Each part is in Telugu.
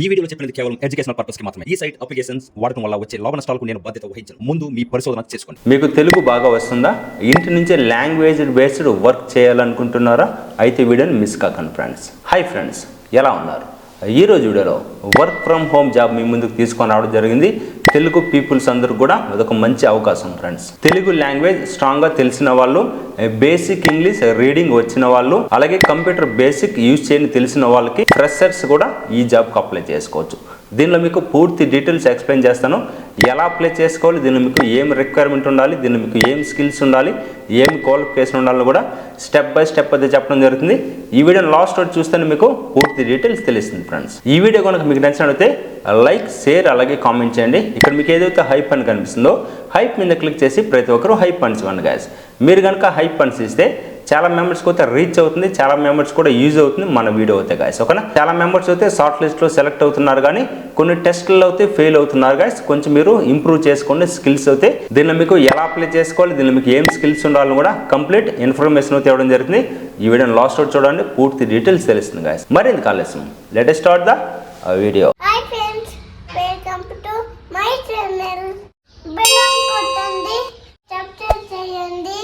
ఈ వీడియోలో చెప్పినది కేవలం ఎడ్యుకేషనల్ పర్పస్ కి మాత్రమే. ఈ సైట్ అప్లికేషన్స్ వాడటం వల్ల వచ్చే లాభ నష్టాలకు నేను బాధ్యత వహించను. ముందు మీ పరిశోధన చేసుకోండి. మీకు తెలుగు బాగా వస్తుందా? ఇంటి నుంచే లాంగ్వేజ్ బేస్డ్ వర్క్ చేయాలనుకుంటున్నారా? అయితే వీడియోని మిస్ కాకండి ఫ్రెండ్స్. హాయ్ ఫ్రెండ్స్, ఎలా ఉన్నారు? ఈ రోజు వీడియోలో వర్క్ ఫ్రమ్ హోమ్ జాబ్ మీ ముందుకు తీసుకొని రావడం జరిగింది. తెలుగు పీపుల్స్ అందరూ కూడా అదొక మంచి అవకాశం ఫ్రెండ్స్. తెలుగు లాంగ్వేజ్ స్ట్రాంగ్గా తెలిసిన వాళ్ళు, బేసిక్ ఇంగ్లీష్ రీడింగ్ వచ్చిన వాళ్ళు, అలాగే కంప్యూటర్ బేసిక్ యూజ్ చేయని తెలిసిన వాళ్ళకి ఫ్రెషర్స్ కూడా ఈ జాబ్కి అప్లై చేసుకోవచ్చు. దీనిలో మీకు పూర్తి డీటెయిల్స్ ఎక్స్ప్లెయిన్ చేస్తాను. ఎలా అప్లై చేసుకోవాలి, దీనిలో మీకు ఏం రిక్వైర్మెంట్ ఉండాలి, దీనిలో మీకు ఏం స్కిల్స్ ఉండాలి, ఏం క్వాలిఫికేషన్ ఉండాలని కూడా స్టెప్ బై స్టెప్ అయితే చెప్పడం జరుగుతుంది. ఈ వీడియో లాస్ట్ వరకు చూస్తేనే మీకు పూర్తి డీటెయిల్స్ తెలుస్తుంది ఫ్రెండ్స్. ఈ వీడియో కనుక మీకు నచ్చినట్లయితే లైక్, షేర్, అలాగే కామెంట్ చేయండి. ఇక్కడ మీకు ఏదైతే హైప్ అని కనిపిస్తుందో హైప్ మీద క్లిక్ చేసి ప్రతి ఒక్కరు హైప్ పన్స్ ఇవ్వండి గాయస్. మీరు కనుక హైప్ పన్స్ ఇస్తే చాలా మెంబర్స్కి అయితే రీచ్ అవుతుంది, చాలా మెంబర్స్ కూడా యూజ్ అవుతుంది మన వీడియో అయితే గాయస్. ఓకేనా? చాలా మెంబర్స్ అయితే షార్ట్ లిస్ట్లో సెలెక్ట్ అవుతున్నారు, కానీ కొన్ని టెస్టుల్లో అయితే ఫెయిల్ అవుతున్నారు గాయస్. కొంచెం మీరు ఇంప్రూవ్ చేసుకోండి స్కిల్స్ అయితే. దీనిలో మీకు ఎలా అప్లై చేసుకోవాలి, దీనిలో మీకు ఏం స్కిల్స్ ఉండాలని కూడా కంప్లీట్ ఇన్ఫర్మేషన్ అయితే ఇవ్వడం జరుగుతుంది. ఈ వీడియోని లాస్ట్ అవుట్ చూడండి, పూర్తి డీటెయిల్స్ తెలుస్తుంది గాయస్. మరింత ఆలస్యం let us start the video. Hi friends, welcome to my channel. Bell కొట్టండి, సబ్స్క్రైబ్ చేయండి.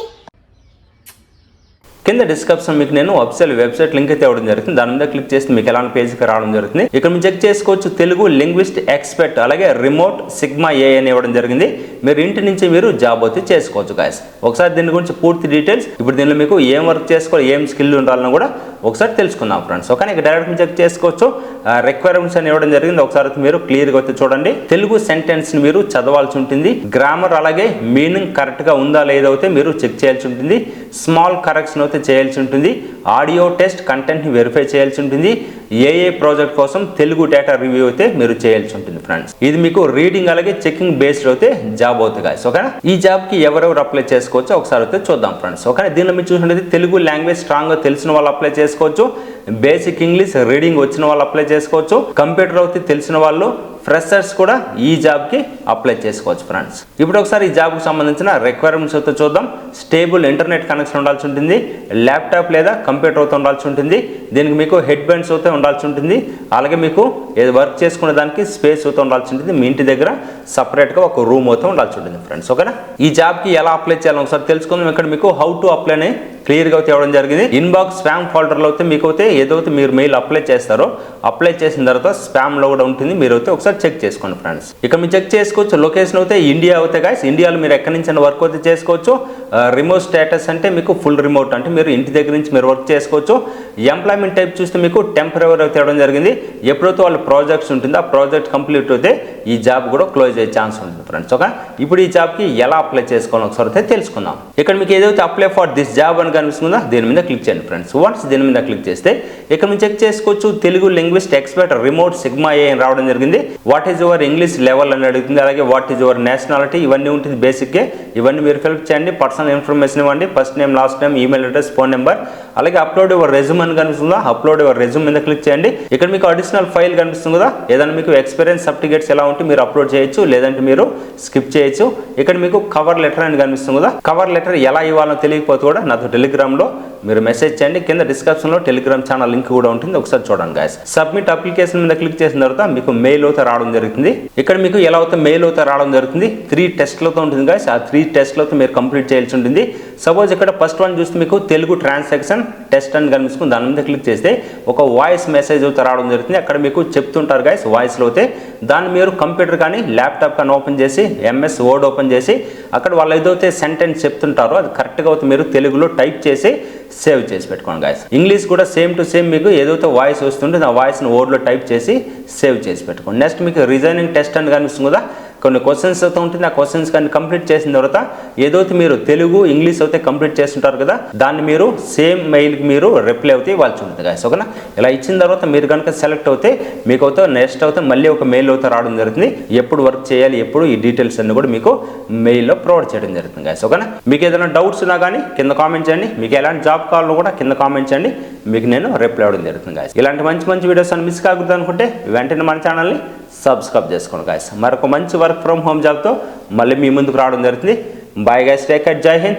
కింద డిస్క్రిప్షన్ మీకు నేను అఫీషియల్ వెబ్సైట్ లింక్ అయితే ఇవ్వడం జరుగుతుంది. దాని మీద క్లిక్ చేస్తే మీకు ఎలాంటి పేజ్కి రావడం జరుగుతుంది. ఇక్కడ మీరు చెక్ చేసుకోవచ్చు తెలుగు లింగ్విస్ట్ ఎక్స్పర్ట్, అలాగే రిమోట్ సిగ్మా ఏ అని ఇవ్వడం జరిగింది. మీరు ఇంటి నుంచి మీరు జాబ్ అయితే చేసుకోవచ్చు గాయస్. ఒకసారి దీని గురించి పూర్తి డీటెయిల్స్, ఇప్పుడు దీనిలో మీకు ఏం వర్క్ చేసుకోవాలి, ఏం స్కిల్ ఉండాలని కూడా ఒకసారి తెలుసుకుందాం ఫ్రెండ్స్. ఓకే, ఇక్కడ డైరెక్ట్ చెక్ చేసుకోవచ్చు. రిక్వైర్మెంట్స్ అని ఇవ్వడం జరిగింది. ఒకసారి మీరు క్లియర్గా అయితే చూడండి. తెలుగు సెంటెన్స్ ని మీరు చదవాల్సి ఉంటుంది. గ్రామర్ అలాగే మీనింగ్ కరెక్ట్గా ఉందా లేదా అయితే మీరు చెక్ చేయాల్సి ఉంటుంది. స్మాల్ కరెక్షన్ అయితే చేయాల్సి ఉంటుంది. ఆడియో టెస్ట్ కంటెంట్ ని వెరిఫై చేయాల్సి ఉంటుంది. ఏ ప్రాజెక్ట్ కోసం తెలుగు డేటా రివ్యూ అయితే మీరు చేయాల్సి ఉంటుంది ఫ్రెండ్స్. ఇది మీకు రీడింగ్ అలాగే చెకింగ్ బేస్డ్ అయితే జాబ్ అవుతుంది గాయస్. ఓకేనా? ఈ జాబ్ కి ఎవరెవరు అప్లై చేసుకోవచ్చు ఒకసారి అయితే చూద్దాం ఫ్రెండ్స్. ఓకే, దీనిలో మీరు చూసినట్లయితే తెలుగు లాంగ్వేజ్ స్ట్రాంగ్ గా తెలిసిన వాళ్ళు అప్లై చేసుకోవచ్చు. బేసిక్ ఇంగ్లీష్ రీడింగ్ వచ్చిన వాళ్ళు అప్లై చేసుకోవచ్చు. కంప్యూటర్ అయితే తెలిసిన వాళ్ళు, ఫ్రెషర్స్ కూడా ఈ జాబ్కి అప్లై చేసుకోవచ్చు ఫ్రెండ్స్. ఇప్పుడు ఒకసారి ఈ జాబ్కి సంబంధించిన రిక్వైర్మెంట్స్ అయితే చూద్దాం. స్టేబుల్ ఇంటర్నెట్ కనెక్షన్ ఉండాల్సి ఉంటుంది. ల్యాప్టాప్ లేదా కంప్యూటర్ అయితే ఉండాల్సి ఉంటుంది. దీనికి మీకు హెడ్ బ్యాండ్స్ అయితే ఉండాల్సి ఉంటుంది. అలాగే మీకు ఏది వర్క్ చేసుకునే దానికి స్పేస్ అయితే ఉండాల్సి ఉంటుంది. మీ ఇంటి దగ్గర సపరేట్గా ఒక రూమ్ అయితే ఉండాల్సి ఉంటుంది ఫ్రెండ్స్. ఓకేనా? ఈ జాబ్కి ఎలా అప్లై చేయాలో ఒకసారి తెలుసుకుందాం. ఇక్కడ మీకు హౌ టు అప్లై అని క్లియర్గా అయితే ఇవ్వడం జరిగింది. ఇన్బాక్స్ స్పామ్ ఫోల్డర్లో అయితే మీకు అయితే ఏదైతే మీరు మెయిల్ అప్లై చేస్తారో అప్లై చేసిన తర్వాత స్పామ్లో కూడా ఉంటుంది. మీరు అయితే ఒకసారి చెక్ చేసుకోండి ఫ్రెండ్స్. ఇక్కడ మీరు చెక్ చేసుకోవచ్చు. లొకేషన్ అయితే ఇండియా అవుతాయి గాయస్. ఇండియాలో మీరు ఎక్కడి నుంచి వర్క్ అయితే చేసుకోవచ్చు. రిమోట్ స్టేటస్ అంటే మీకు ఫుల్ రిమోట్, అంటే మీరు ఇంటి దగ్గర నుంచి మీరు వర్క్ చేసుకోవచ్చు. ఎంప్లాయ్మెంట్ టైప్ చూస్తే మీకు టెంపరీ అయితే ఇవ్వడం జరిగింది. ఎప్పుడైతే వాళ్ళ ప్రాజెక్ట్స్ ఉంటుందో ఆ ప్రాజెక్ట్ కంప్లీట్ అయితే ఈ జాబ్ కూడా క్లోజ్ అయ్యే ఛాన్స్ ఉంటుంది ఫ్రెండ్స్. ఓకే, ఇప్పుడు ఈ జాబ్కి ఎలా అప్లై చేసుకోవాలో ఒకసారి అయితే తెలుసుకుందాం. ఇక్కడ మీకు ఏదైతే అప్లై ఫర్ దిస్ జాబ్ అని కనిపిస్తుందో దీని మీద క్లిక్ చేయండి ఫ్రెండ్స్. వన్స్ దీని మీద క్లిక్ చేస్తే ఇక్కడ మీరు చెక్ చేసుకోవచ్చు Telugu linguist expert remote sigma A అని రావడం జరిగింది. What is your English level అని అడుగుతుంది. అలాగే వాట్ ఈజ్ యువర్ నేషనాలిటీ ఇవన్నీ ఉంటుంది బేసిక్గా. ఇవన్నీ మీరు ఫిల్ చేయండి. పర్సనల్ ఇన్ఫర్మేషన్ ఇవ్వండి. First name, last name, email address, phone number. అలాగే అప్లోడ్ యువర్ రెజ్యూమ్ అని కనిపిస్తుందా, అప్లోడ్ యువర్ రెజ్యూమ్ మీద క్లిక్ చేయండి. ఇక్కడ మీకు అడిషనల్ ఫైల్ కనిపిస్తుంది కదా, ఏదైనా మీకు ఎక్స్పీరియన్స్ సర్టిఫికేట్స్ ఎలా ఉంటే మీరు అప్లోడ్ చేయొచ్చు, లేదంటే మీరు స్కిప్ చేయొచ్చు. ఇక్కడ మీకు కవర్ లెటర్ అని కనిపిస్తుంది కదా, కవర్ లెటర్ ఎలా ఇవ్వాలో తెలియకపోతే కూడా నాతో టెలిగ్రామ్లో మీరు మెసేజ్ చేయండి. కింద డిస్క్రిప్షన్లో టెలిగ్రామ్ ఛానల్ లింక్ కూడా ఉంటుంది, ఒకసారి చూడండి గాయస్. సబ్మిట్ అప్లికేషన్ మీద క్లిక్ చేసిన తర్వాత మీకు మెయిల్ అయితే రావడం జరుగుతుంది. ఇక్కడ మీకు ఎలా అయితే మెయిల్ అయితే రావడం జరుగుతుంది. 3 టెస్ట్లతో ఉంటుంది గాయస్. ఆ 3 టెస్ట్లతో మీరు కంప్లీట్ చేయాల్సి ఉంటుంది. సపోజ్ ఇక్కడ ఫస్ట్ వన్ చూస్తే మీకు తెలుగు ట్రాన్సాక్షన్ టెస్ట్ అని కనిపిస్తుంది. దాని మీద క్లిక్ చేస్తే ఒక వాయిస్ మెసేజ్ అయితే రావడం జరుగుతుంది. అక్కడ మీకు చెప్తుంటారు గాయస్ వాయిస్లో అయితే. దాన్ని మీరు కంప్యూటర్ కానీ ల్యాప్టాప్ కానీ ఓపెన్ చేసి ఎంఎస్ వర్డ్ ఓపెన్ చేసి అక్కడ వాళ్ళు ఏదైతే సెంటెన్స్ చెప్తుంటారో అది కరెక్ట్గా అయితే మీరు తెలుగులో టైప్ చేసి సేవ్ చేసి పెట్టుకోండి గాయస్. ఇంగ్లీష్ కూడా సేమ్ టు సేమ్ మీకు ఏదైతే వాయిస్ వస్తుంటే ఆ వాయిస్ని వర్డ్లో టైప్ చేసి సేవ్ చేసి పెట్టుకోండి. నెక్స్ట్ మీకు రీజనింగ్ టెస్ట్ అని కనిపిస్తుంది కదా, కొన్ని క్వశ్చన్స్ అయితే ఉంటుంది. ఆ క్వశ్చన్స్ కానీ కంప్లీట్ చేసిన తర్వాత ఏదైతే మీరు తెలుగు ఇంగ్లీష్ అయితే కంప్లీట్ చేస్తుంటారు కదా, దాన్ని మీరు సేమ్ మెయిల్కి మీరు రిప్లై అయితే ఇవ్వాల్సి ఉంటుంది గాయస్. ఓకేనా? ఇలా ఇచ్చిన తర్వాత మీరు కనుక సెలెక్ట్ అవుతే మీకు అయితే నెక్స్ట్ అయితే మళ్ళీ ఒక మెయిల్ అయితే రావడం జరుగుతుంది. ఎప్పుడు వర్క్ చేయాలి, ఎప్పుడు ఈ డీటెయిల్స్ అన్ని కూడా మీకు మెయిల్లో ప్రొవైడ్ చేయడం జరుగుతుంది గాయస్. ఓకేనా? మీకు ఏదైనా డౌట్స్ ఉన్నా కానీ కింద కామెంట్ చేయండి. మీకు ఎలాంటి జాబ్ కావాలో కూడా కింద కామెంట్ చేయండి, మీకు నేను రిప్లై ఇవ్వడం జరుగుతుంది గాయస్. ఇలాంటి మంచి మంచి వీడియోస్ అని మిస్ కాకూడదు అనుకుంటే వెంటనే మన ఛానల్ని సబ్స్క్రైబ్ చేసుకోండి గాయస్. మరొక మంచి వర్క్ ఫ్రమ్ హోమ్ జాబ్తో మళ్ళీ మీ ముందుకు రావడం జరుగుతుంది. బాయ్ గాయస్, టేక్ కేర్, జై హింద్.